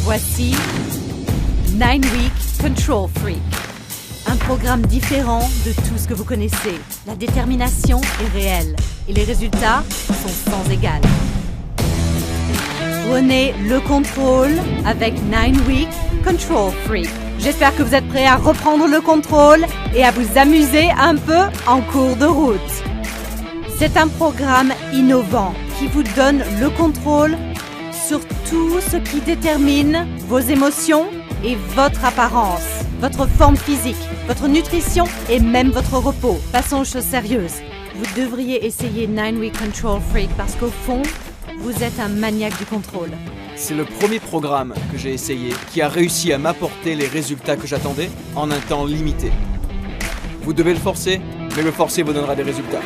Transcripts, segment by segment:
Voici 9 Week Control Freak. Un programme différent de tout ce que vous connaissez. La détermination est réelle et les résultats sont sans égal. Prenez le contrôle avec 9 Week Control Freak. J'espère que vous êtes prêts à reprendre le contrôle et à vous amuser un peu en cours de route. C'est un programme innovant qui vous donne le contrôle sur tout ce qui détermine vos émotions et votre apparence, votre forme physique, votre nutrition et même votre repos. Passons aux choses sérieuses. Vous devriez essayer 9 Week Control Freak parce qu'au fond, vous êtes un maniaque du contrôle. C'est le premier programme que j'ai essayé qui a réussi à m'apporter les résultats que j'attendais en un temps limité. Vous devez le forcer, mais le forcer vous donnera des résultats.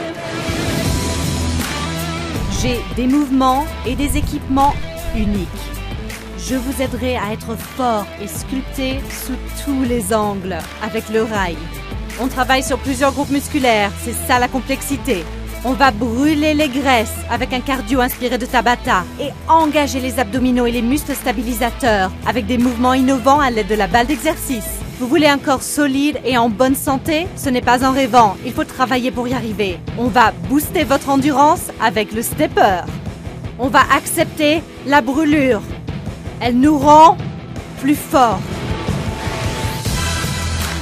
J'ai des mouvements et des équipements uniques. Je vous aiderai à être fort et sculpté sous tous les angles avec le rail. On travaille sur plusieurs groupes musculaires, c'est ça la complexité. On va brûler les graisses avec un cardio inspiré de Tabata et engager les abdominaux et les muscles stabilisateurs avec des mouvements innovants à l'aide de la balle d'exercice. Vous voulez un corps solide et en bonne santé? Ce n'est pas en rêvant, il faut travailler pour y arriver. On va booster votre endurance avec le stepper. On va accepter la brûlure. Elle nous rend plus forts.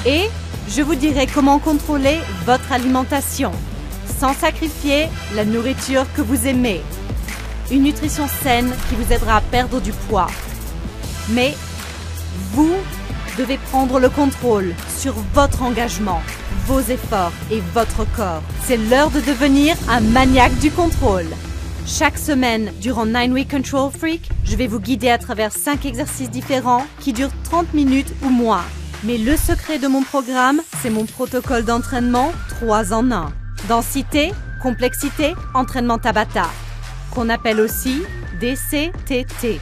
Et je vous dirai comment contrôler votre alimentation sans sacrifier la nourriture que vous aimez. Une nutrition saine qui vous aidera à perdre du poids. Mais vous devez prendre le contrôle sur votre engagement, vos efforts et votre corps. C'est l'heure de devenir un maniaque du contrôle. Chaque semaine, durant 9 Week Control Freak, je vais vous guider à travers 5 exercices différents qui durent 30 minutes ou moins. Mais le secret de mon programme, c'est mon protocole d'entraînement 3 en 1. Densité, complexité, entraînement Tabata, qu'on appelle aussi DCTT,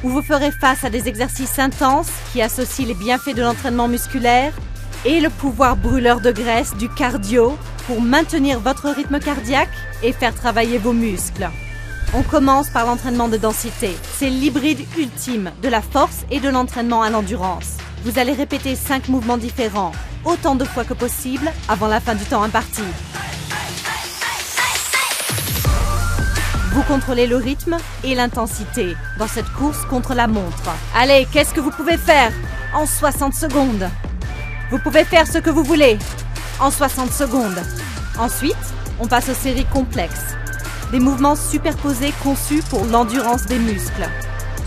où vous ferez face à des exercices intenses qui associent les bienfaits de l'entraînement musculaire et le pouvoir brûleur de graisse du cardio pour maintenir votre rythme cardiaque et faire travailler vos muscles. On commence par l'entraînement de densité. C'est l'hybride ultime de la force et de l'entraînement à l'endurance. Vous allez répéter 5 mouvements différents, autant de fois que possible avant la fin du temps imparti. Vous contrôlez le rythme et l'intensité dans cette course contre la montre. Allez, qu'est-ce que vous pouvez faire en 60 secondes? Vous pouvez faire ce que vous voulez en 60 secondes. Ensuite, on passe aux séries complexes. Des mouvements superposés conçus pour l'endurance des muscles.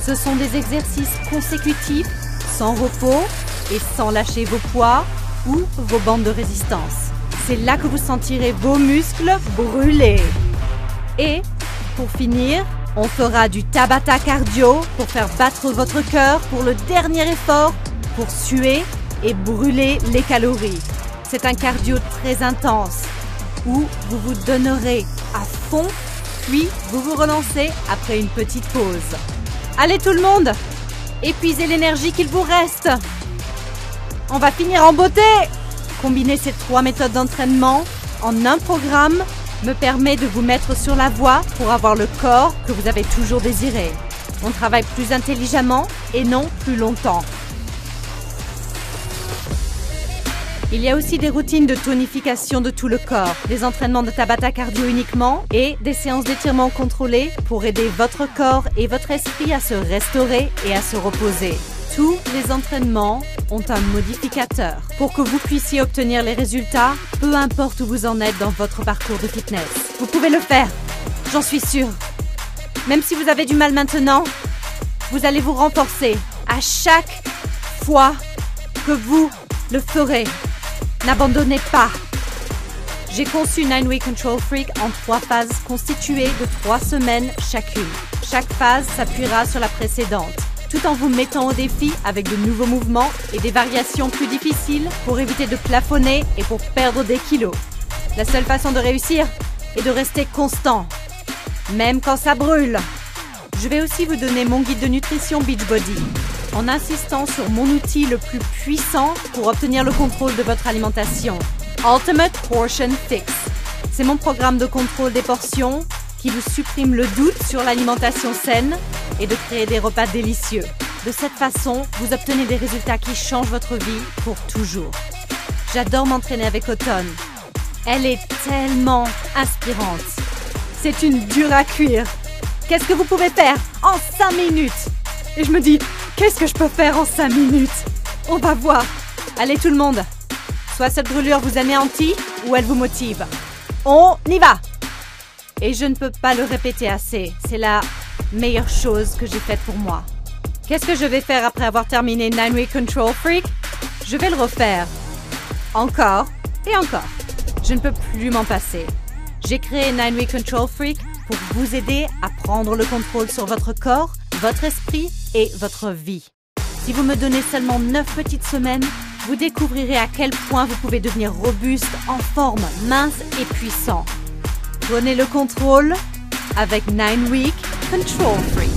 Ce sont des exercices consécutifs, sans repos et sans lâcher vos poids ou vos bandes de résistance. C'est là que vous sentirez vos muscles brûler. Et pour finir, on fera du Tabata cardio pour faire battre votre cœur pour le dernier effort, pour suer et brûler les calories. C'est un cardio très intense où vous vous donnerez à fond, puis vous vous relancez après une petite pause. Allez tout le monde, épuisez l'énergie qu'il vous reste. On va finir en beauté. Combiner ces 3 méthodes d'entraînement en un programme me permet de vous mettre sur la voie pour avoir le corps que vous avez toujours désiré. On travaille plus intelligemment et non plus longtemps. Il y a aussi des routines de tonification de tout le corps, des entraînements de Tabata cardio uniquement et des séances d'étirement contrôlées pour aider votre corps et votre esprit à se restaurer et à se reposer. Tous les entraînements ont un modificateur pour que vous puissiez obtenir les résultats, peu importe où vous en êtes dans votre parcours de fitness. Vous pouvez le faire, j'en suis sûre. Même si vous avez du mal maintenant, vous allez vous renforcer à chaque fois que vous le ferez. N'abandonnez pas. J'ai conçu 9 Week Control Freak en 3 phases constituées de 3 semaines chacune. Chaque phase s'appuiera sur la précédente, tout en vous mettant au défi avec de nouveaux mouvements et des variations plus difficiles pour éviter de plafonner et pour perdre des kilos. La seule façon de réussir est de rester constant, même quand ça brûle. Je vais aussi vous donner mon guide de nutrition Beachbody, en insistant sur mon outil le plus puissant pour obtenir le contrôle de votre alimentation, Ultimate Portion Fix. C'est mon programme de contrôle des portions qui vous supprime le doute sur l'alimentation saine et de créer des repas délicieux. De cette façon, vous obtenez des résultats qui changent votre vie pour toujours. J'adore m'entraîner avec Autumn. Elle est tellement inspirante. C'est une dure à cuire. Qu'est-ce que vous pouvez faire en 5 minutes? Et je me dis, qu'est-ce que je peux faire en 5 minutes? On va voir. Allez tout le monde. Soit cette brûlure vous anéantit ou elle vous motive. On y va! Et je ne peux pas le répéter assez. C'est la meilleure chose que j'ai faite pour moi. Qu'est-ce que je vais faire après avoir terminé 9 Week Control Freak? Je vais le refaire. Encore et encore. Je ne peux plus m'en passer. J'ai créé 9 Week Control Freak pour vous aider à prendre le contrôle sur votre corps, votre esprit et votre vie. Si vous me donnez seulement 9 petites semaines, vous découvrirez à quel point vous pouvez devenir robuste, en forme, mince et puissant. Prenez le contrôle avec 9 Week Control Freak.